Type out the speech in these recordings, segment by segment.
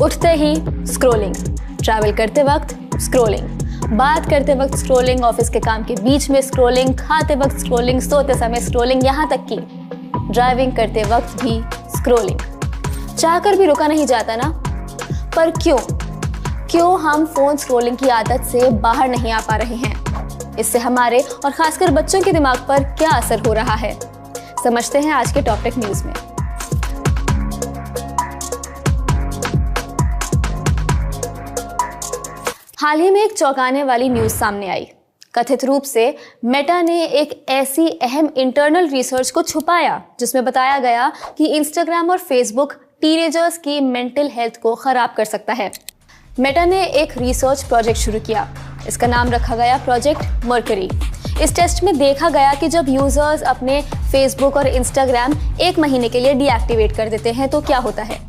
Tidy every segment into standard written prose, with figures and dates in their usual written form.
उठते ही scrolling, travel करते वक्त स्क्रॉलिंग, बात करते वक्त स्क्रॉलिंग, ऑफिस के काम के बीच में स्क्रॉलिंग, खाते वक्त स्क्रॉलिंग, सोते समय स्क्रॉलिंग, यहाँ तक कि ड्राइविंग करते वक्त भी स्क्रॉलिंग। चाहकर भी रुका नहीं जाता ना। पर क्यों हम फोन स्क्रॉलिंग की आदत से बाहर नहीं आ पा रहे हैं? इससे हमारे और खासकर बच्चों के दिमाग पर क्या असर हो रहा है, समझते हैं आज के टॉपिक न्यूज में। हाल ही में एक चौंकाने वाली न्यूज सामने आई। कथित रूप से मेटा ने एक ऐसी अहम इंटरनल रिसर्च को छुपाया जिसमें बताया गया कि इंस्टाग्राम और फेसबुक टीनेजर्स की मेंटल हेल्थ को खराब कर सकता है। मेटा ने एक रिसर्च प्रोजेक्ट शुरू किया। इसका नाम रखा गया प्रोजेक्ट मर्करी। इस टेस्ट में देखा गया कि जब यूजर्स अपने फेसबुक और इंस्टाग्राम 1 महीने के लिए डीएक्टिवेट कर देते हैं तो क्या होता है।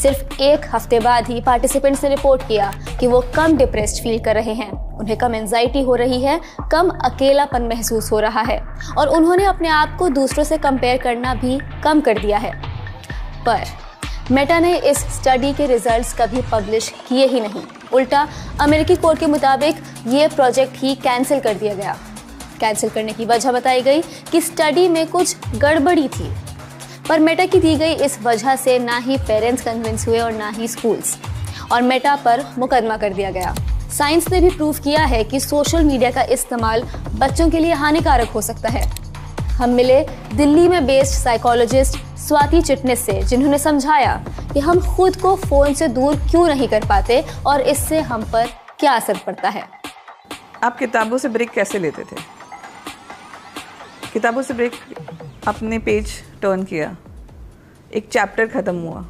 सिर्फ 1 हफ्ते बाद ही पार्टिसिपेंट्स ने रिपोर्ट किया कि वो कम डिप्रेस्ड फील कर रहे हैं, उन्हें कम एंजाइटी हो रही है, कम अकेलापन महसूस हो रहा है और उन्होंने अपने आप को दूसरों से कंपेयर करना भी कम कर दिया है। पर मेटा ने इस स्टडी के रिजल्ट्स कभी पब्लिश किए ही नहीं। उल्टा अमेरिकी कोर्ट के मुताबिक ये प्रोजेक्ट ही कैंसिल कर दिया गया। कैंसिल करने की वजह बताई गई कि स्टडी में कुछ गड़बड़ी थी। पर मेटा की दी गई इस वजह से ना ही पेरेंट्स कन्विंस हुए और ना ही स्कूल्स, और मेटा पर मुकदमा कर दिया गया। साइंस ने भी प्रूव किया है कि सोशल मीडिया का इस्तेमाल बच्चों के लिए हानिकारक हो सकता है। हम मिले दिल्ली में बेस्ड साइकोलॉजिस्ट स्वाति चिटनिस से, जिन्होंने समझाया कि हम खुद को फोन से दूर क्यों नहीं कर पाते और इससे हम पर क्या असर पड़ता है। आप किताबों से ब्रेक कैसे लेते थे? किताबों से ब्रेक, अपने पेज टर्न किया, एक चैप्टर ख़त्म हुआ,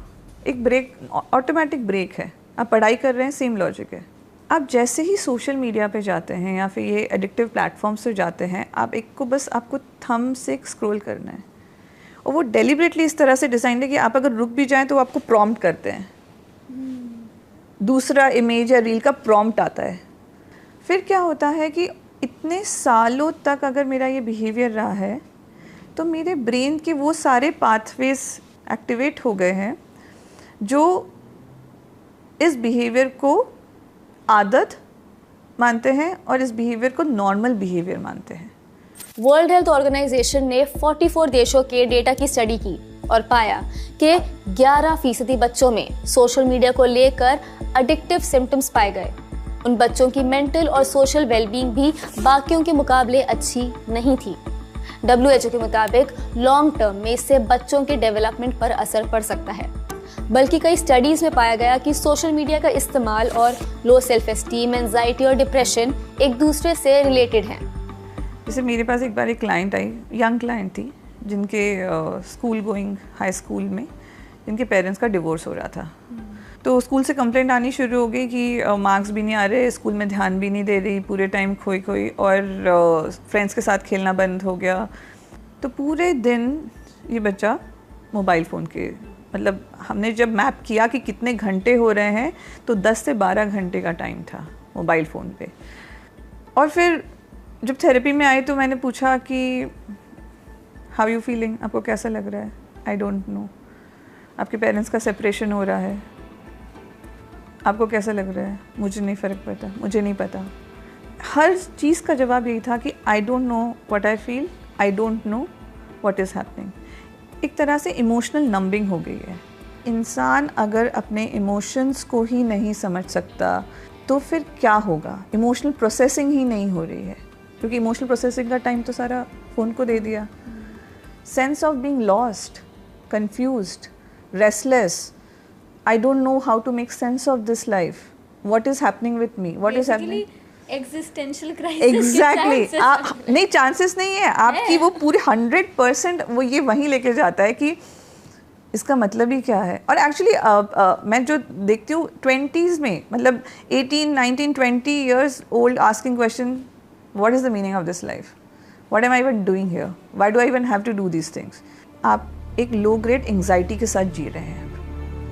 एक ब्रेक ऑटोमेटिक ब्रेक है। आप पढ़ाई कर रहे हैं, सेम लॉजिक है। आप जैसे ही सोशल मीडिया पे जाते हैं या फिर ये एडिक्टिव प्लेटफॉर्म्स पे जाते हैं, आपको थंब से स्क्रॉल करना है और वो डेलिबरेटली इस तरह से डिज़ाइन है कि आप अगर रुक भी जाएं तो आपको प्रॉम्प्ट करते हैं, दूसरा इमेज या रील का प्रॉम्प्ट आता है। फिर क्या होता है कि इतने सालों तक अगर मेरा ये बिहेवियर रहा है तो मेरे ब्रेन के वो सारे पाथवेज एक्टिवेट हो गए हैं जो इस बिहेवियर को आदत मानते हैं और इस बिहेवियर को नॉर्मल बिहेवियर मानते हैं। वर्ल्ड हेल्थ ऑर्गेनाइजेशन ने 44 देशों के डेटा की स्टडी की और पाया कि 11% बच्चों में सोशल मीडिया को लेकर एडिक्टिव सिम्टम्स पाए गए। उन बच्चों की मेंटल और सोशल वेलबींग भी बाकियों के मुकाबले अच्छी नहीं थी। WHO के मुताबिक लॉन्ग टर्म में इससे बच्चों के डेवलपमेंट पर असर पड़ सकता है। बल्कि कई स्टडीज में पाया गया कि सोशल मीडिया का इस्तेमाल और लो सेल्फ एस्टीम, एंजाइटी और डिप्रेशन एक दूसरे से रिलेटेड हैं। जैसे मेरे पास एक बार एक क्लाइंट आई, यंग क्लाइंट थी, जिनके स्कूल गोइंग हाई स्कूल में जिनके पेरेंट्स का डिवोर्स हो रहा था। तो स्कूल से कंप्लेंट आनी शुरू हो गई कि मार्क्स भी नहीं आ रहे, स्कूल में ध्यान भी नहीं दे रही, पूरे टाइम खोई और फ्रेंड्स के साथ खेलना बंद हो गया। तो पूरे दिन ये बच्चा मोबाइल फ़ोन के, मतलब हमने जब मैप किया कि कितने घंटे हो रहे हैं तो 10 से 12 घंटे का टाइम था मोबाइल फ़ोन पे। और फिर जब थेरेपी में आए तो मैंने पूछा कि हाउ यू फीलिंग, आपको कैसा लग रहा है? I don't know. आपके पेरेंट्स का सेपरेशन हो रहा है, आपको कैसा लग रहा है? मुझे नहीं फ़र्क पड़ता, मुझे नहीं पता। हर चीज़ का जवाब यही था कि I don't know what I feel, I don't know what is happening. एक तरह से इमोशनल नंबिंग हो गई है। इंसान अगर अपने इमोशंस को ही नहीं समझ सकता तो फिर क्या होगा? इमोशनल प्रोसेसिंग ही नहीं हो रही है, क्योंकि इमोशनल प्रोसेसिंग का टाइम तो सारा फ़ोन को दे दिया। Sense of being lost, confused, restless, I don't know how to make sense of this life. What is happening with me? What is happening? Existential crisis. Exactly. नहीं, chances नहीं है आपकी, वो पूरे 100% वो ये वहीं लेके जाता है कि इसका मतलब ही क्या है। और एक्चुअली मैं जो देखती हूँ 20s में, मतलब 18, 19, 20 years old asking question, what is the meaning of this life? What am I even doing here? Why do I even have to do these things? आप एक low grade anxiety के साथ जी रहे हैं।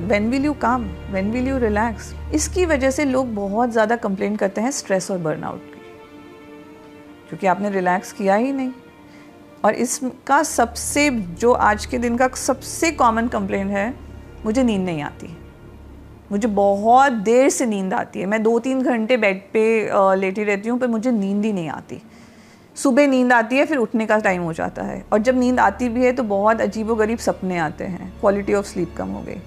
When will you come? When will you relax? इसकी वजह से लोग बहुत ज़्यादा कंप्लेंट करते हैं स्ट्रेस और बर्नआउट की, क्योंकि आपने रिलैक्स किया ही नहीं। और इसका सबसे, जो आज के दिन का सबसे कॉमन कंप्लेंट है, मुझे नींद नहीं आती। मुझे बहुत देर से नींद आती है, मैं 2-3 घंटे बेड पे लेटी रहती हूँ, पर मुझे नींद ही नहीं आती। सुबह नींद आती है, फिर उठने का टाइम हो जाता है, और जब नींद आती भी है तो बहुत अजीबोगरीब सपने आते हैं, क्वालिटी ऑफ स्लीप कम हो गई।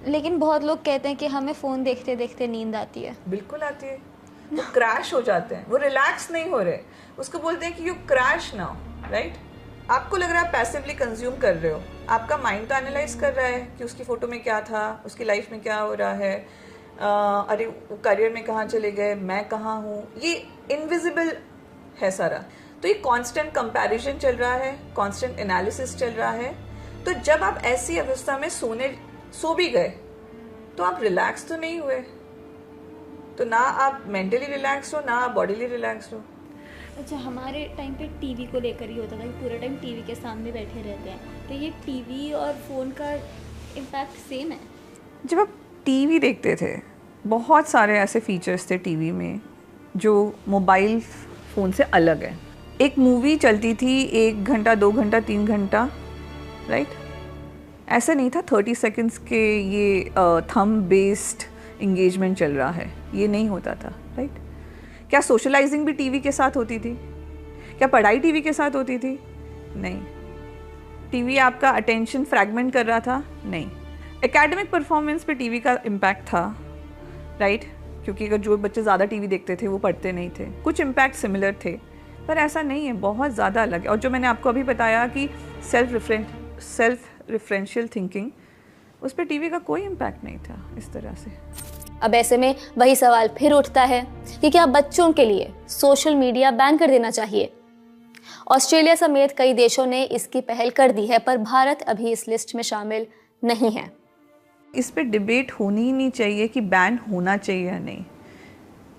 लेकिन बहुत लोग कहते हैं कि हमें फ़ोन देखते देखते नींद आती है। बिल्कुल आती है, वो क्रैश हो जाते हैं, वो रिलैक्स नहीं हो रहे, उसको बोलते हैं कि यू क्रैश नाउ, राइट। आपको लग रहा है पैसिवली कंज्यूम कर रहे हो, आपका माइंड तो एनालाइज कर रहा है कि उसकी फ़ोटो में क्या था, उसकी लाइफ में क्या हो रहा है, अरे वो करियर में कहाँ चले गए, मैं कहाँ हूँ, ये इनविजिबल है सारा। तो ये कांस्टेंट कंपैरिजन चल रहा है, कांस्टेंट एनालिसिस चल रहा है। तो जब आप ऐसी अवस्था में सो भी गए तो आप रिलैक्स तो नहीं हुए, तो ना आप मेंटली रिलैक्स हो, ना आप बॉडीली रिलैक्स हो। अच्छा, हमारे टाइम पे टीवी को लेकर ही होता था कि पूरा टाइम टीवी के सामने बैठे रहते हैं, तो ये टीवी और फ़ोन का इम्पैक्ट सेम है? जब आप टीवी देखते थे, बहुत सारे ऐसे फीचर्स थे टीवी में जो मोबाइल फ़ोन से अलग है। एक मूवी चलती थी 1 घंटा, 2 घंटा, 3 घंटा, राइट। ऐसा नहीं था 30 सेकंड्स के ये थंब बेस्ड इंगेजमेंट चल रहा है, ये नहीं होता था, राइट। क्या सोशलाइजिंग भी टीवी के साथ होती थी? क्या पढ़ाई टीवी के साथ होती थी? नहीं। टीवी आपका अटेंशन फ्रैगमेंट कर रहा था? नहीं। एकेडमिक परफॉर्मेंस पे टीवी का इम्पैक्ट था, राइट, क्योंकि अगर जो बच्चे ज़्यादा टीवी देखते थे वो पढ़ते नहीं थे। कुछ इम्पैक्ट सिमिलर थे, पर ऐसा नहीं है, बहुत ज़्यादा अलग है। और जो मैंने आपको अभी बताया कि सेल्फ रेफरेंशियल थिंकिंग, उस पर टीवी का कोई इम्पैक्ट नहीं था इस तरह से। अब ऐसे में वही सवाल फिर उठता है कि क्या बच्चों के लिए सोशल मीडिया बैन कर देना चाहिए? ऑस्ट्रेलिया समेत कई देशों ने इसकी पहल कर दी है, पर भारत अभी इस लिस्ट में शामिल नहीं है। इस पे डिबेट होनी ही नहीं चाहिए कि बैन होना चाहिए या नहीं।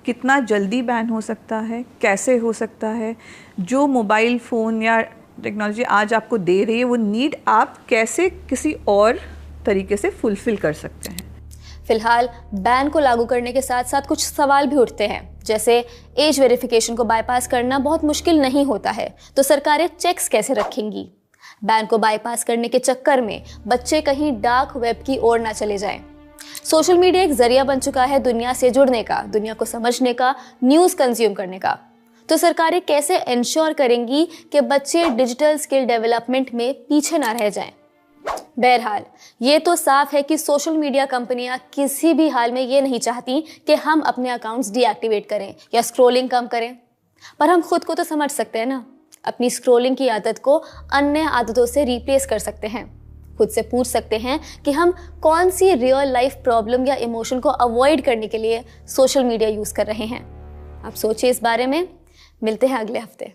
कितना जल्दी बैन हो सकता है, कैसे हो सकता है, जो मोबाइल फ़ोन या टेक्नोलॉजी आज आपको दे रही है वो नीड आप कैसे किसी और तरीके से फुलफिल कर सकते हैं। फिलहाल बैन को लागू करने के साथ साथ कुछ सवाल भी उठते हैं, जैसे एज वेरिफिकेशन को बाईपास करना बहुत मुश्किल नहीं होता है, तो सरकारें चेक्स कैसे रखेंगी? बैन को बाईपास करने के चक्कर में बच्चे कहीं डार्क वेब की ओर ना चले जाएं। सोशल मीडिया एक जरिया बन चुका है दुनिया से जुड़ने का, दुनिया को समझने का, न्यूज़ कंज्यूम करने का। तो सरकारें कैसे इंश्योर करेंगी कि बच्चे डिजिटल स्किल डेवलपमेंट में पीछे ना रह जाएं? बहरहाल ये तो साफ है कि सोशल मीडिया कंपनियां किसी भी हाल में ये नहीं चाहती कि हम अपने अकाउंट्स डीएक्टिवेट करें या स्क्रॉलिंग कम करें, पर हम खुद को तो समझ सकते हैं ना। अपनी स्क्रॉलिंग की आदत को अन्य आदतों से रिप्लेस कर सकते हैं। खुद से पूछ सकते हैं कि हम कौन सी रियल लाइफ प्रॉब्लम या इमोशन को अवॉइड करने के लिए सोशल मीडिया यूज़ कर रहे हैं। आप सोचिए इस बारे में। मिलते हैं अगले हफ्ते।